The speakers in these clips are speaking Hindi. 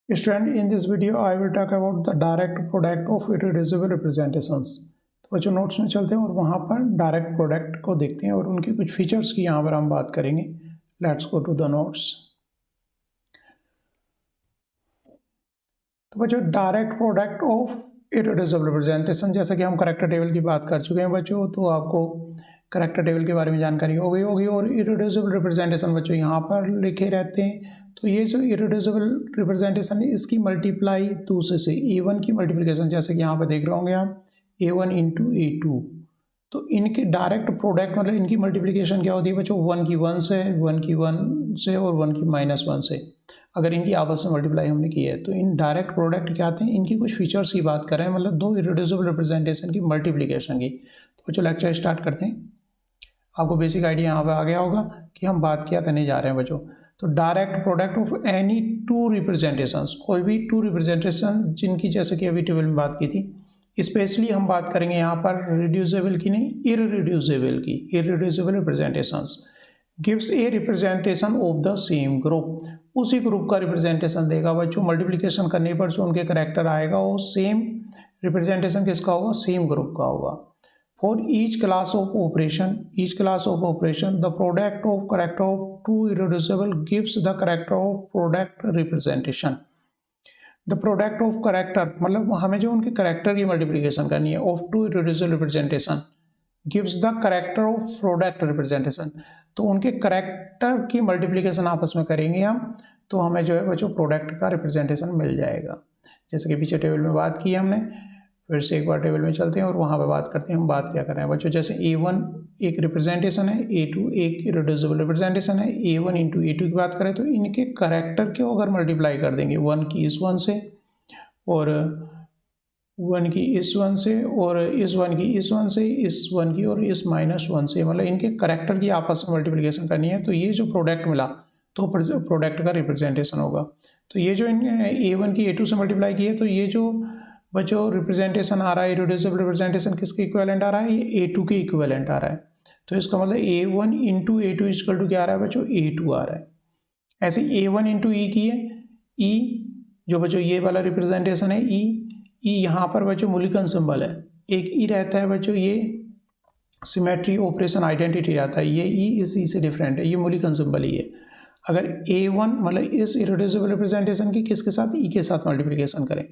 Student, in this video I will talk about the direct product of irreducible representations। तो बच्चों नोट्स में चलते हैं और वहाँ पर डायरेक्ट प्रोडक्ट को देखते हैं और उनके कुछ फीचर्स की यहाँ पर हम बात करेंगे। Let's go to the notes. तो बच्चों direct product of irreducible representation, जैसा कि हम करैक्टर टेबल की बात कर चुके हैं बच्चों, तो आपको करैक्टर टेबल के बारे में जानकारी हो गई होगी। और इररेड्यूसिबल रिप्रेजेंटेशन बच्चों यहाँ पर लिखे रहते हैं। तो ये जो इररेड्यूसिबल रिप्रेजेंटेशन है इसकी मल्टीप्लाई दूसरे से A1 की मल्टीप्लिकेशन, जैसे कि यहाँ पर देख रहे होंगे आप A1 इंटू A2, तो इनके डायरेक्ट प्रोडक्ट मतलब इनकी मल्टीप्लिकेशन क्या होती है बच्चों, 1 की 1 से, 1 की 1 से और 1 की -1 से। अगर इनकी आपस में मल्टीप्लाई हमने की है तो इन डायरेक्ट प्रोडक्ट क्या आते हैं, इनकी कुछ फीचर्स की बात करें, मतलब दो इररेड्यूसिबल रिप्रेजेंटेशन की मल्टीप्लिकेशन की। तो बच्चों लेक्चर स्टार्ट करते हैं। आपको बेसिक आइडिया यहाँ पर आ गया होगा कि हम बात क्या करने जा रहे हैं बच्चों। तो direct product of any two representations, कोई भी टू रिप्रेजेंटेशन जिनकी, जैसे कि अभी टेबल में बात की थी, स्पेशली हम बात करेंगे यहाँ पर रिड्यूसिबल की नहीं, इररिड्यूसिबल की। Irreducible representations gives a representation of the same group, उसी ग्रुप का रिप्रेजेंटेशन देगा बच्चों। मल्टीप्लिकेशन करने पर जो उनके करैक्टर आएगा वो सेम रिप्रेजेंटेशन किसका होगा, सेम ग्रुप का होगा। For each class of operation, the product of character of two irreducible gives the character of product representation. The product of character मतलब हमें जो उनके character की multiplication करनी है of two irreducible representation gives the character of product representation। तो उनके character की multiplication आपस में करेंगे हम, तो हमें जो है बच्चों product का representation मिल जाएगा। जैसे कि पीछे टेबल में बात की हमने, फिर से एक बार टेबल में चलते हैं और वहाँ पे बात करते हैं हम बात क्या कर रहे हैं बच्चों। जैसे A1 एक रिप्रेजेंटेशन है, A2 एक इररेड्यूसिबल रिप्रेजेंटेशन है। A1 इंटू A2 की बात करें तो इनके करैक्टर को अगर मल्टीप्लाई कर देंगे 1 की इस 1 से और 1 की इस 1 से और इस 1 की इस 1 से, इस 1 की और इस -1 से, मतलब इनके करैक्टर की आपस में मल्टीप्लिकेशन करनी है, तो ये जो प्रोडक्ट मिला तो प्रोडक्ट का रिप्रेजेंटेशन होगा। तो ये जो A1 की A2 से मल्टीप्लाई की है, तो ये जो बच्चों रिप्रेजेंटेशन आ रहा है, इररेड्यूसिबल रिप्रेजेंटेशन किसके इक्विवेलेंट आ रहा है, ये A2 के इक्विवेलेंट आ रहा है। तो इसका मतलब A1 into A2 equal to क्या आ रहा है बच्चों, A2 आ रहा है। ऐसे A1 इंटू E की है, E जो बच्चों ये वाला रिप्रेजेंटेशन है E यहाँ पर बच्चों मूलिकन सिंबल है, एक E रहता है बच्चों, ये सिमेट्री ऑपरेशन आइडेंटिटी रहता है, ये E इस E से डिफरेंट है, ये मूलिकन सिंबल ही है। अगर A1 मतलब इस इररेड्यूसिबल रिप्रेजेंटेशन की किसके साथ, E के साथ मल्टीप्लिकेशन करें,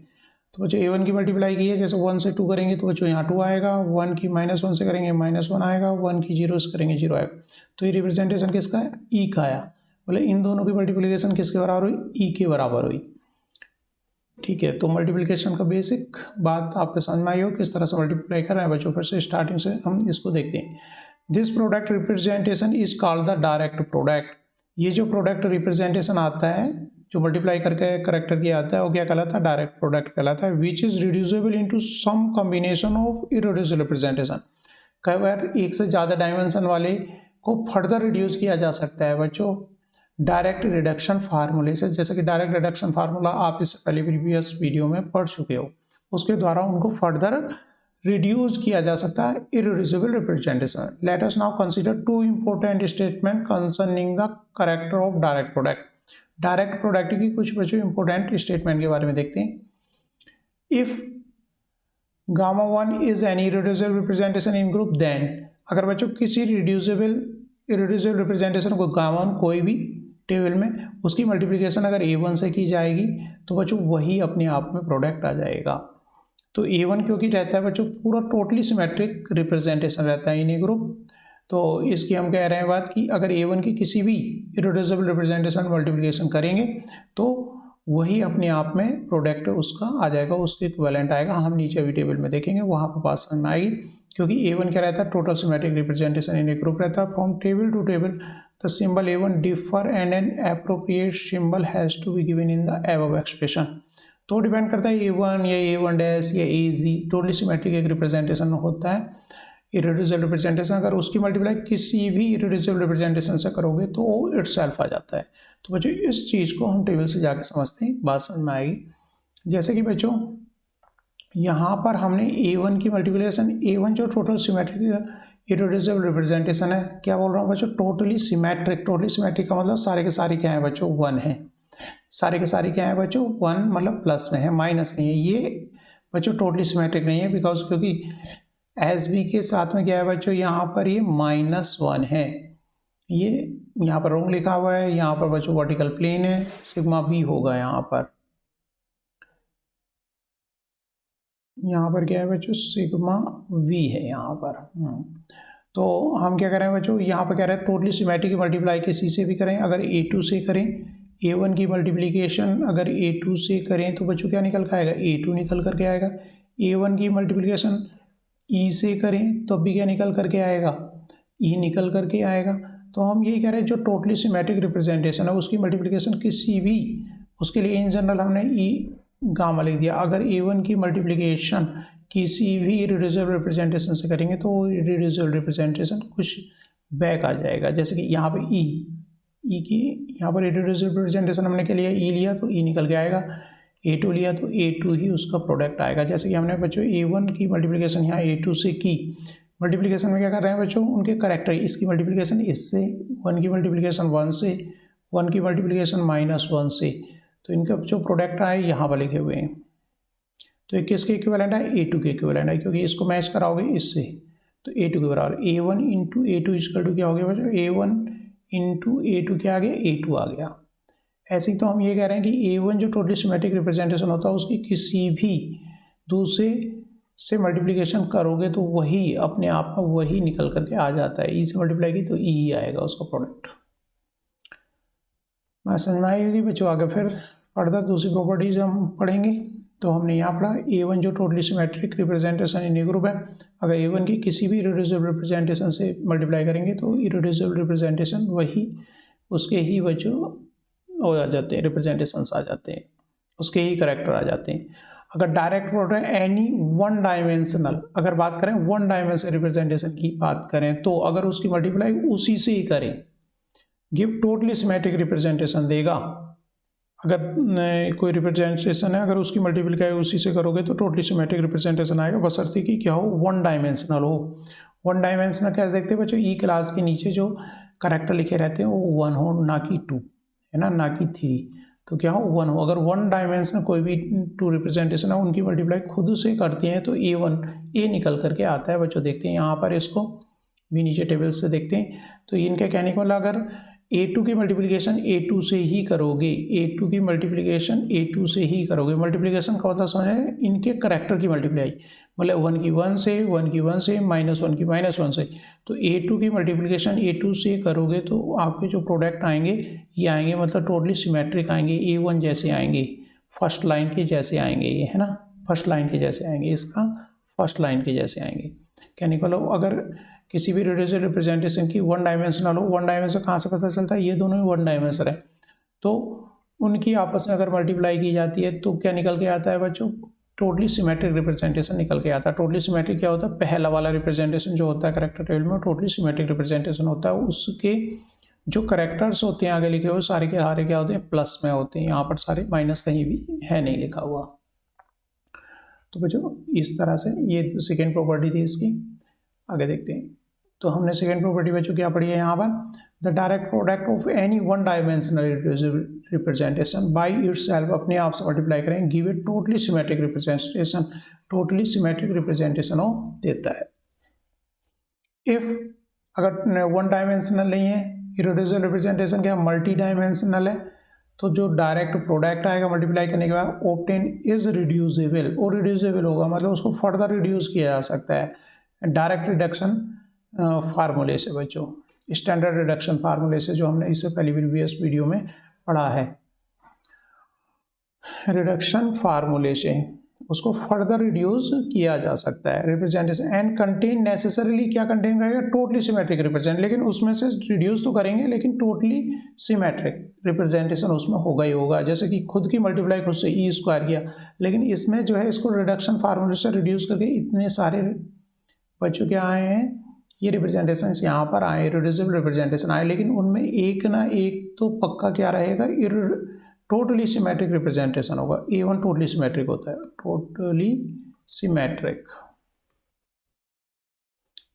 तो बच्चों A1 की मल्टीप्लाई की है, जैसे 1 से 2 करेंगे तो बच्चों यहाँ 2 आएगा, 1 की -1 से करेंगे -1 आएगा, 1 की 0 से करेंगे 0 आएगा। तो ये रिप्रेजेंटेशन किसका है, E का आया। बोले इन दोनों की मल्टीप्लिकेशन किसके बराबर हुई, E के बराबर हुई। ठीक है, तो मल्टीप्लिकेशन का बेसिक बात आपके समझ में आई हो, किस तरह से मल्टीप्लाई कर रहे हैं बच्चों। फिर से स्टार्टिंग से हम इसको देखते हैं। This product representation is called the direct product. ये जो प्रोडक्ट रिप्रेजेंटेशन आता है, जो मल्टीप्लाई करके करैक्टर की आता है, वो क्या कहलाता है, डायरेक्ट प्रोडक्ट कहलाता है। Which is reducible into some combination of irreducible representation. कई बार एक से ज़्यादा डायमेंशन वाले को फर्दर रिड्यूस किया जा सकता है बच्चों डायरेक्ट रिडक्शन फार्मूले से। जैसे कि डायरेक्ट रिडक्शन फार्मूला आप इससे पहले प्रीवियस वीडियो में पढ़ चुके हो, उसके द्वारा उनको फर्दर रिड्यूस किया जा सकता है irreducible representation. Let us now consider two important statement concerning the character of direct product. Direct product की कुछ बच्चों इंपॉर्टेंट स्टेटमेंट के बारे में देखते हैं। If Γ1 is an irreducible representation in group, then अगर बच्चों किसी इररेड्यूसिबल रिप्रेजेंटेशन को Γ1 कोई भी टेबल में, उसकी मल्टीप्लिकेशन अगर A1 से की जाएगी तो बच्चों वही अपने आप में प्रोडक्ट आ जाएगा। तो A1 क्योंकि रहता है बच्चों पूरा टोटली सिमेट्रिक रिप्रेजेंटेशन रहता है इन ए ग्रुप, तो इसकी हम कह रहे हैं बात कि अगर A1 की किसी भी इररेड्यूसिबल रिप्रेजेंटेशन मल्टीप्लिकेशन करेंगे तो वही अपने आप में प्रोडक्ट उसका आ जाएगा, उसके इक्विवेलेंट आएगा। हम नीचे अभी टेबल में देखेंगे, वहाँ पर बात समझ में आएगी। क्योंकि A1 क्या रहता है, total symmetric representation in a group रहता है। From table to table the symbol A1 differ and an appropriate symbol has to be given in the above expression. तो डिपेंड करता है A1 या A1 डैश या AZ, टोटली सिमेट्रिक एक रिप्रेजेंटेशन होता है इररेड्यूसिबल रिप्रेजेंटेशन। अगर उसकी मल्टीप्लाई किसी भी इररेड्यूसिबल रिप्रेजेंटेशन से करोगे तो वो इटसेल्फ आ जाता है। तो बच्चों इस चीज़ को हम टेबल से जाके समझते हैं, बात समझ में आएगी। जैसे कि बच्चों यहाँ पर हमने A1 की मल्टीप्लिकेशन, A1 जो टोटल सिमेट्रिक इररेड्यूसिबल रिप्रेजेंटेशन है, क्या बोल रहा हूँ बच्चों, टोटली सिमेट्रिक। टोटली सिमेट्रिक का मतलब सारे के सारे क्या है बच्चों, 1 है। सारे के सारे क्या है बच्चों, 1 मतलब प्लस में है, माइनस नहीं है। ये बच्चों टोटली सिमेट्रिक नहीं है बिकॉज क्योंकि एस बी के साथ में क्या है बच्चों, यहाँ पर ये -1 है, ये यहाँ पर रॉन्ग लिखा हुआ है। यहाँ पर बच्चों वर्टिकल प्लेन है, सिग्मा बी होगा यहाँ पर क्या है बच्चों, सिग्मा वी है यहाँ पर। तो हम क्या करें बच्चों, यहाँ पर कह रहे हैं टोटली सिमेट्रिक की मल्टीप्लाई किसी से भी करें, अगर A2 से करें, A1 की मल्टीप्लिकेशन अगर A2 से करें तो बच्चों क्या निकल कर आएगा, A2 निकल करके आएगा। A1 की मल्टीप्लिकेशन E से करें तो भी क्या निकल करके आएगा, E निकल करके आएगा। तो हम यही कह रहे हैं जो टोटली सिमेट्रिक रिप्रेजेंटेशन है उसकी मल्टीप्लिकेशन किसी भी, उसके लिए इन जनरल हमने E गामा लिख दिया। अगर A1 की मल्टीप्लिकेशन किसी भी इरेड्यूसिबल रिप्रेजेंटेशन से करेंगे तो इरेड्यूसिबल रिप्रेजेंटेशन कुछ बैक आ जाएगा। जैसे कि यहाँ पे ई की यहाँ पर इरेड्यूसिबल रिप्रेजेंटेशन हमने के लिए ई लिया तो ई निकल के आएगा, A2 लिया तो A2 ही उसका प्रोडक्ट आएगा। जैसे कि हमने बच्चों A1 की मल्टीप्लिकेशन यहाँ A2 से की, मल्टीप्लिकेशन में क्या कर रहे हैं बच्चों, उनके करेक्टर, इसकी मल्टीप्लिकेशन इससे, 1 की मल्टीप्लिकेशन 1 से, 1 की मल्टीप्लिकेशन -1 से, तो इनका जो प्रोडक्ट आए यहाँ पर लिखे हुए हैं। तो ये किसके इक्विवेलेंट है, A2 के इक्विवेलेंट है, क्योंकि इसको मैच कराओगे इससे तो A2 के बराबर। A1 into A2 equal to क्या हो गया बच्चों, A1 इंटू A2 क्या आ गया, A2 आ गया। ऐसे ही तो हम ये कह रहे हैं कि A1 जो टोटली सिमेट्रिक रिप्रेजेंटेशन होता है उसकी किसी भी दूसरे से मल्टीप्लिकेशन करोगे तो वही अपने आप में वही निकल करके आ जाता है। E से मल्टीप्लाई की तो E ही आएगा उसका प्रोडक्ट। मैं समझ में आई होगी बच्चों। आगे फिर फर्दर दूसरी प्रॉपर्टीज हम पढ़ेंगे। तो हमने यहाँ पढ़ा A1 जो totally symmetric representation in a group है, अगर A1 की किसी भी इरेड्यूसिबल रिप्रेजेंटेशन से मल्टीप्लाई करेंगे तो इरेड्यूसिबल रिप्रेजेंटेशन वही, उसके ही बच्चों हो आ जाते हैं, रिप्रेजेंटेशंस आ जाते हैं, उसके ही करेक्टर आ जाते हैं। अगर डायरेक्ट प्रोडक्ट है एनी वन डायमेंशनल, अगर बात करें वन डायमेंशनल रिप्रेजेंटेशन की बात करें तो अगर उसकी मल्टीप्लाई उसी से ही करें, गिव टोटली सिमेट्रिक रिप्रेजेंटेशन देगा। अगर कोई रिप्रेजेंटेशन है अगर उसकी मल्टीप्लाई उसी से करोगे तो टोटली सिमेट्रिक रिप्रेजेंटेशन आएगा, बशर्ते कि क्या हो, वन डायमेंशनल हो। वन डायमेंशनल कैसे देखते हैं बच्चों, ई क्लास के नीचे जो करेक्टर लिखे रहते हैं वो 1 हो, ना कि 2 है ना कि 3, तो क्या हो 1 हो। अगर वन डायमेंशनल कोई भी 2 रिप्रेजेंटेशन है उनकी मल्टीप्लाई खुद से करती हैं तो A निकल करके आता है बच्चों। देखते हैं यहाँ पर इसको भी नीचे टेबल से देखते हैं। तो इनके कहने को मतलब अगर A2 की मल्टीप्लिकेशन A2 से ही करोगे, A2 की मल्टीप्लिकेशन A2 से ही करोगे, मल्टीप्लिकेशन का मतलब समझे इनके करेक्टर की मल्टीप्लाई, मतलब 1 की 1 से, 1 की 1 से, -1 की -1 से, तो A2 की मल्टीप्लिकेशन A2 से करोगे तो आपके जो प्रोडक्ट आएंगे ये आएंगे मतलब टोटली सिमेट्रिक आएंगे, A1 जैसे आएंगे, फर्स्ट लाइन के जैसे आएंगे, ये है ना, फर्स्ट लाइन के जैसे आएंगे, इसका फर्स्ट लाइन के जैसे आएंगे। कहने को लो अगर किसी भी इरेड्यूसिबल रिप्रेजेंटेशन की वन डायमेंशनल हो, वन डायमेंशन कहाँ से पता चलता है, ये दोनों ही वन डायमेंशन है, तो उनकी आपस में अगर मल्टीप्लाई की जाती है तो क्या निकल के आता है बच्चों, टोटली सिमेट्रिक रिप्रेजेंटेशन निकल के आता है। टोटली सिमेट्रिक क्या होता है, पहला वाला रिप्रेजेंटेशन जो होता है करेक्टर टेबल में टोटली सिमेट्रिक रिप्रेजेंटेशन होता है, उसके जो करेक्टर्स होते हैं आगे लिखे हुए सारे के सारे क्या होते हैं, प्लस में होते हैं, यहाँ पर सारे माइनस कहीं भी है नहीं लिखा हुआ। तो बच्चों इस तरह से ये सेकेंड प्रॉपर्टी थी इसकी। आगे देखते हैं। तो हमने सेकेंड प्रॉपर्टी बच्चों क्या पढ़ी है यहाँ पर, the direct product of any one dimensional representation by itself, अपने आप से मल्टीप्लाई करें, give it totally symmetric representation, totally symmetric representation हो देता है। इफ अगर वन डायमेंशनल नहीं है, इरेड्यूसिबल रिप्रेजेंटेशन क्या मल्टी डायमेंशनल है, तो जो डायरेक्ट प्रोडक्ट आएगा मल्टीप्लाई करने के बाद ऑब्टेन इज रिड्यूसिबल, और रिड्यूसिबल होगा मतलब उसको फर्दर रिड्यूस किया जा सकता है डायरेक्ट रिडक्शन फार्मूले से बच्चों, स्टैंडर्ड रिडक्शन फार्मूले से, जो हमने इससे पहले प्रीवियस वीडियो में पढ़ा है। रिडक्शन फार्मूले से उसको फर्दर रिड्यूस किया जा सकता है रिप्रेजेंटेशन, एंड कंटेन नेसेसरीली क्या कंटेन करेगा, टोटली सिमेट्रिक रिप्रेजेंट, लेकिन उसमें से रिड्यूस तो करेंगे लेकिन टोटली सिमेट्रिक रिप्रेजेंटेशन उसमें होगा ही होगा। जैसे कि खुद की मल्टीप्लाई खुद से ई स्क्वायर किया, लेकिन इसमें जो है इसको रिडक्शन फार्मूले से रिड्यूस करके इतने सारे बच्चों क्या आए हैं, ये रिप्रेजेंटेशन यहाँ पर आए, इरेड्यूसिबल रिप्रेजेंटेशन आए, लेकिन उनमें एक ना एक तो पक्का क्या रहेगा, टोटली सिमेट्रिक रिप्रेजेंटेशन होगा। A1 टोटली सिमेट्रिक होता है, टोटली सिमेट्रिक।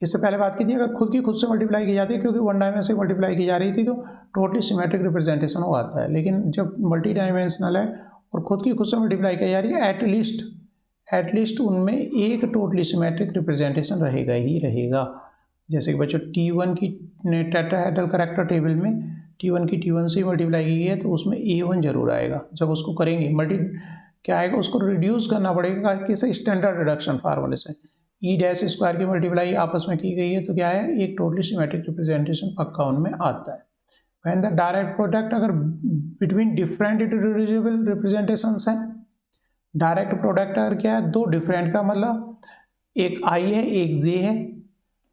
इससे पहले बात की थी अगर खुद की खुद से मल्टीप्लाई की जाती है, क्योंकि वन डायमेंशन से मल्टीप्लाई की जा रही थी तो टोटली सिमेट्रिक रिप्रेजेंटेशन वो आता है। लेकिन जब मल्टी डायमेंशनल है और खुद की खुद से मल्टीप्लाई की जा रही है, एटलीस्ट उनमें एक टोटली सिमेट्रिक रिप्रेजेंटेशन रहेगा ही रहेगा। जैसे कि बच्चों T1 की टेट्राहेड्रल करैक्टर टेबल में T1 की T1 से मल्टीप्लाई की है तो उसमें A1 जरूर आएगा। जब उसको करेंगे क्या आएगा, उसको रिड्यूस करना पड़ेगा किसी स्टैंडर्ड रिडक्शन फार्मूले से। ई डैश स्क्वायर की मल्टीप्लाई आपस में की गई है तो क्या है, एक टोटली सिमेट्रिक रिप्रेजेंटेशन पक्का उनमें आता है। व्हेन द डायरेक्ट प्रोडक्ट अगर बिटवीन डिफरेंट इररेड्यूसिबल रिप्रेजेंटेशंस हैं, डायरेक्ट प्रोडक्ट अगर क्या है, दो डिफरेंट का मतलब एक I है एक J है,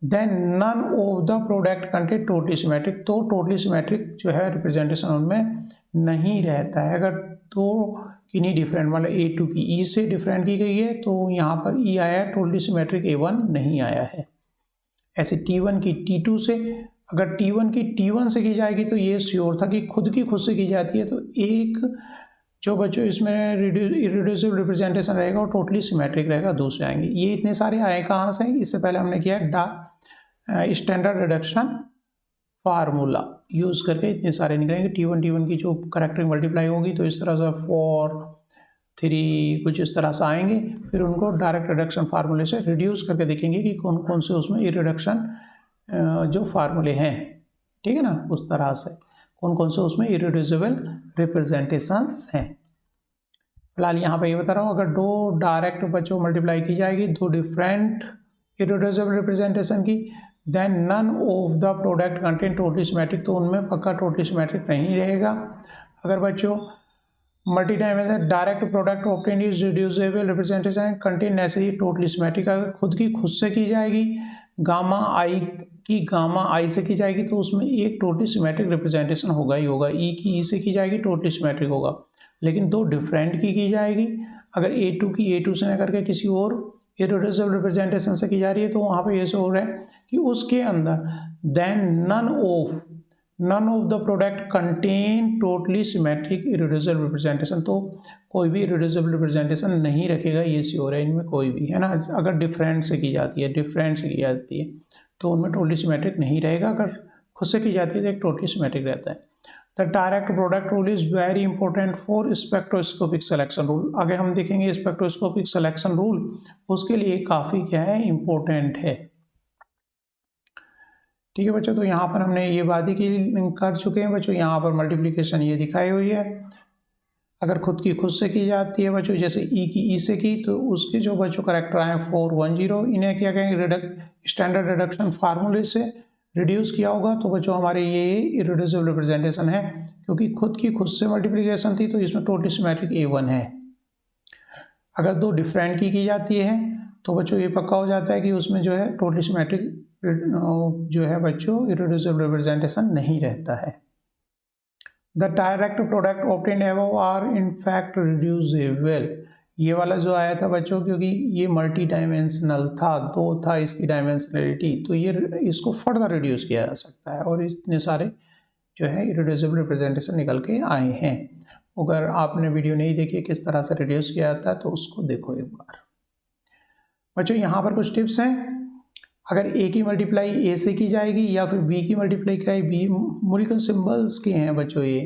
then none of the product contain totally symmetric, तो टोटली सिमेट्रिक जो है रिप्रेजेंटेशन उनमें नहीं रहता है। अगर दो किन्हीं डिफरेंट मतलब A2 की E से डिफरेंट की गई है तो यहाँ पर E आया है, टोटली सिमेट्रिक A1 नहीं आया है। ऐसे T1 की T2 से, अगर T1 की T1 से की जाएगी तो ये श्योर था कि खुद से की जाती है तो एक जो बच्चों इसमें इररेड्यूसिबल रिप्रेजेंटेशन रहेगा और टोटली सिमेट्रिक रहेगा, दूसरे आएंगे। ये इतने सारे आए कहाँ से, इससे पहले हमने किया स्टैंडर्ड रिडक्शन फार्मूला यूज़ करके इतने सारे निकलेंगे। T1 की जो करेक्टर मल्टीप्लाई होगी तो इस तरह से 4 3 कुछ इस तरह से आएंगे, फिर उनको डायरेक्ट रिडक्शन फार्मूले से रिड्यूस करके देखेंगे कि कौन कौन से उसमें इररिडक्शन जो फार्मूले हैं, ठीक है ना, उस तरह से कौन कौन से उसमें इररिड्यूसिबल रिप्रेजेंटेशंस हैं। फिलहाल यहाँ पे ये बता रहा हूँ, अगर दो डायरेक्ट बच्चों मल्टीप्लाई की जाएगी दो डिफरेंट इररिड्यूसिबल रिप्रेजेंटेशन की, then none of the product contain totally symmetric, तो उनमें पक्का टोटली सिमेट्रिक नहीं रहेगा। अगर बच्चों multi dimensional direct product obtained is reducible representation contain necessary totally symmetric, अगर खुद से की जाएगी गामा आई से की जाएगी तो उसमें एक टोटली सिमेट्रिक रिप्रेजेंटेशन होगा ही होगा। ई की ई से की जाएगी टोटली सिमेट्रिक होगा। लेकिन दो डिफरेंट की जाएगी, अगर A2 की A2 से न करके किसी और इररिड्यूसिबल रिप्रेजेंटेशन से की जा रही है तो वहाँ पे ये शो हो रहा है कि उसके अंदर then none of the product contain totally symmetric irreducible representation, तो कोई भी इररिड्यूसिबल रिप्रेजेंटेशन नहीं रखेगा, ये श्योर है इनमें कोई भी, है ना। अगर डिफरेंट से की जाती है तो उनमें टोटली सिमेट्रिक नहीं रहेगा, अगर खुद से की जाती है तो एक टोटली सिमेट्रिक रहता है। The direct product rule is very important for spectroscopic selection rule. आगे हम देखेंगे स्पेक्ट्रोस्कोपिक सिलेक्शन रूल, उसके लिए काफ़ी क्या है, इंपॉर्टेंट है, ठीक है बच्चों। तो यहाँ पर हमने ये बात ही कर चुके हैं बच्चों, यहाँ पर मल्टीप्लिकेशन ये दिखाई हुई है। अगर खुद से की जाती है बच्चों, जैसे ई की ई से की, तो उसके जो बच्चों करेक्टर आए 4 1 0, इन्हें क्या कहेंगे, स्टैंडर्ड रिडक्शन फार्मूले से रिड्यूस किया होगा तो बच्चों हमारे ये इररिड्यूसिबल रिप्रेजेंटेशन है, क्योंकि खुद से मल्टीप्लिकेशन थी तो इसमें टोटली सिमेट्रिक A1 है। अगर दो डिफरेंट की जाती है तो बच्चों ये पक्का हो जाता है कि उसमें जो है टोटली सिमेट्रिक जो है बच्चों इररिड्यूसिबल रिप्रेजेंटेशन नहीं रहता है। The direct product obtained above are in fact reducible, ये वाला जो आया था बच्चों, क्योंकि ये मल्टी डायमेंशनल था, दो था इसकी डायमेंशनलिटी, तो ये इसको फर्दर रिड्यूस किया जा सकता है और इतने सारे जो है इररिड्यूसिबल रिप्रेजेंटेशन निकल के आए हैं। अगर आपने वीडियो नहीं देखी किस तरह से रिड्यूस किया जाता है तो उसको देखो एक बार बच्चों। यहाँ पर कुछ टिप्स हैं, अगर A की मल्टीप्लाई A से की जाएगी या फिर B की मल्टीप्लाई क्या है, B मॉलिक्यूलर सिंबल्स के हैं बच्चों ये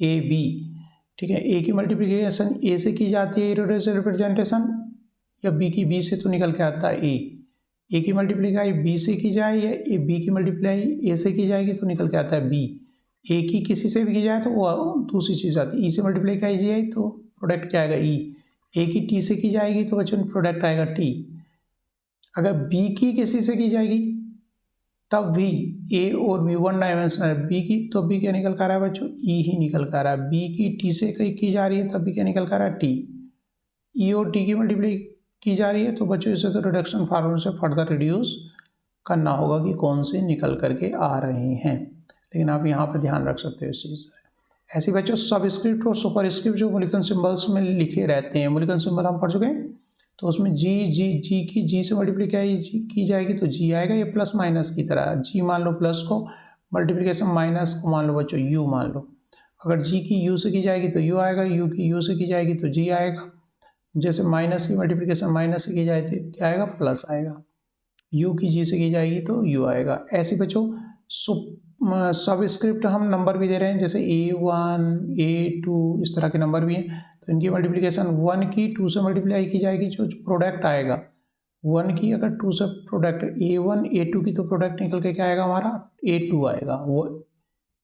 A B, ठीक है। A की मल्टीप्लिकेशन A से की जाती है इररिड्यूसिबल रिप्रेजेंटेशन, या B की B से तो निकल के आता है A की मल्टीप्लाई B से की जाए या B की मल्टीप्लाई A से की जाएगी तो निकल के आता है B। A की किसी से भी की जाए तो वो दूसरी चीज़ आती है। E से मल्टीप्लाई की जाए तो प्रोडक्ट क्या आएगा E। A की T से की जाएगी तो बच्चों प्रोडक्ट आएगा T। अगर B की किसी से की जाएगी तब भी A और B 1 डायमेंशनल B की, तो B क्या निकल कर रहा है बच्चों, E ही निकल कर रहा है। B की T से की जा रही है तब भी क्या निकल कर रहा है T। E और T की मल्टीप्लाई की जा रही है तो बच्चों इसे तो रिडक्शन फार्मूले से फर्दर रिड्यूस करना होगा कि कौन से निकल करके आ रहे हैं, लेकिन आप यहाँ पर ध्यान रख सकते हो इस चीज़ से। ऐसे बच्चों सबस्क्रिप्ट और सुपरस्क्रिप्ट जो मॉलिक्यूलर सिंबल्स में लिखे रहते हैं, मॉलिक्यूलर सिंबल हम पढ़ चुके हैं, तो उसमें जी की जी से मल्टीप्लाई की जाएगी तो जी आएगा, ये प्लस माइनस की तरह, जी मान लो प्लस को, मल्टीप्लिकेशन माइनस को मान लो बच्चों यू मान लो। अगर जी की यू से की जाएगी तो यू आएगा, यू की यू से की जाएगी तो जी आएगा। जैसे माइनस की मल्टीप्लिकेशन माइनस से की जाए तो क्या आएगा, प्लस आएगा। यू की जी से की जाएगी तो यू आएगा। ऐसे बच्चों सब स्क्रिप्ट हम नंबर भी दे रहे हैं, जैसे A1 A2 इस तरह के नंबर भी हैं। तो इनकी मल्टीप्लिकेशन 1 की 2 से मल्टीप्लाई की जाएगी, जो प्रोडक्ट आएगा 1 की अगर 2 से प्रोडक्ट A1 A2 की, तो प्रोडक्ट निकल के क्या आएगा हमारा A2 आएगा। वो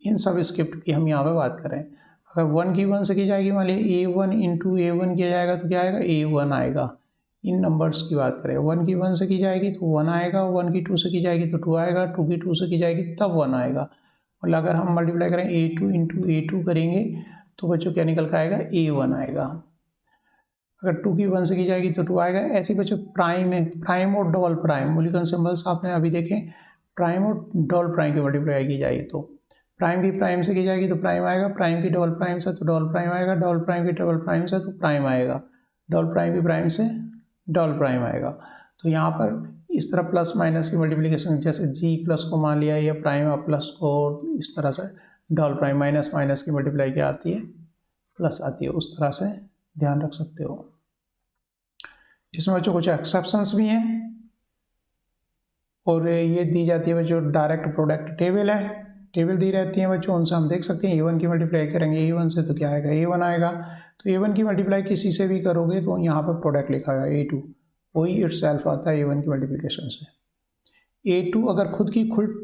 इन सब स्क्रिप्ट की हम यहाँ पे बात कर रहे हैं। अगर 1 की 1 से की जाएगी, मान लीजिए A1 इंटू A1 किया जाएगा तो क्या आएगा A1 आएगा। इन नंबर्स की बात करें, 1 की 1 से की जाएगी तो 1 आएगा, 1 की 2 से की जाएगी तो 2 आएगा, 2 की 2 से की जाएगी तब 1 आएगा। मतलब अगर हम मल्टीप्लाई करें A2 इंटू A2 करेंगे तो बच्चों क्या निकल कर आएगा A1 आएगा। अगर 2 की 1 से की जाएगी तो 2 आएगा। ऐसे बच्चों प्राइम है, प्राइम और डबल प्राइम मूल्यांकन सिंबल्स आपने अभी देखे, प्राइम और डबल प्राइम की मल्टीप्लाई की जाएगी तो प्राइम की प्राइम से की जाएगी तो प्राइम आएगा, प्राइम की डबल प्राइम से तो डबल प्राइम आएगा, डबल प्राइम की डबल प्राइम से तो प्राइम आएगा, डबल प्राइम की प्राइम से डबल प्राइम आएगा। तो यहाँ पर इस तरह प्लस माइनस की मल्टीप्लिकेशन, जैसे जी प्लस को मान लिया या प्राइम प्लस को, इस तरह से डबल प्राइम माइनस माइनस की मल्टीप्लाई क्या आती है प्लस आती है, उस तरह से ध्यान रख सकते हो। इसमें बच्चों कुछ एक्सेप्शंस भी हैं और ये दी जाती है बच्चों डायरेक्ट प्रोडक्ट टेबल है, टेबल दी रहती है बच्चों, उनसे हम देख सकते हैं। A1 की मल्टीप्लाई करेंगे A1 से तो क्या आएगा A1 आएगा। तो A1 की मल्टीप्लाई किसी से भी करोगे तो यहाँ पर प्रोडक्ट लिखा होगा A2, वही इटसेल्फ आता है A1 की मल्टीप्लिकेशन से। A2 अगर खुद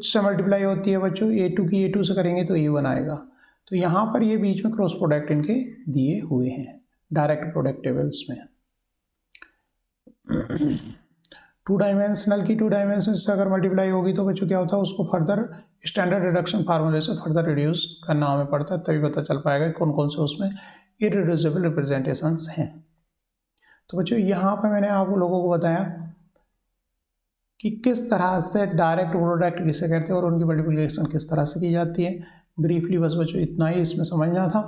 से मल्टीप्लाई होती है बच्चों, A2 की A2 से करेंगे तो A1 आएगा। तो यहाँ पर ये बीच में क्रॉस प्रोडक्ट इनके दिए हुए हैं डायरेक्ट प्रोडक्ट टेबल्स में। 2 डायमेंशनल की 2 डायमेंशन से अगर मल्टीप्लाई होगी तो बच्चों क्या होता है, उसको फर्दर स्टैंडर्ड रिडक्शन फार्मूले से फर्दर रिड्यूस करना हमें पड़ता है, तभी पता चल पाएगा कौन कौन से उसमें इररिड्यूसिबल रिप्रेजेंटेशंस हैं। तो बच्चों यहाँ पे मैंने आप लोगों को बताया कि किस तरह से डायरेक्ट प्रोडक्ट किसे कहते हैं और उनकी मल्टीप्लिकेशन किस तरह से की जाती है। ब्रीफली बस बच्चों इतना ही इसमें समझना था।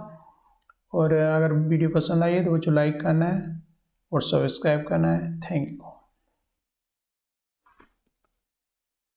और अगर वीडियो पसंद आई है तो बच्चों लाइक करना है और सब्सक्राइब करना है। Thank you.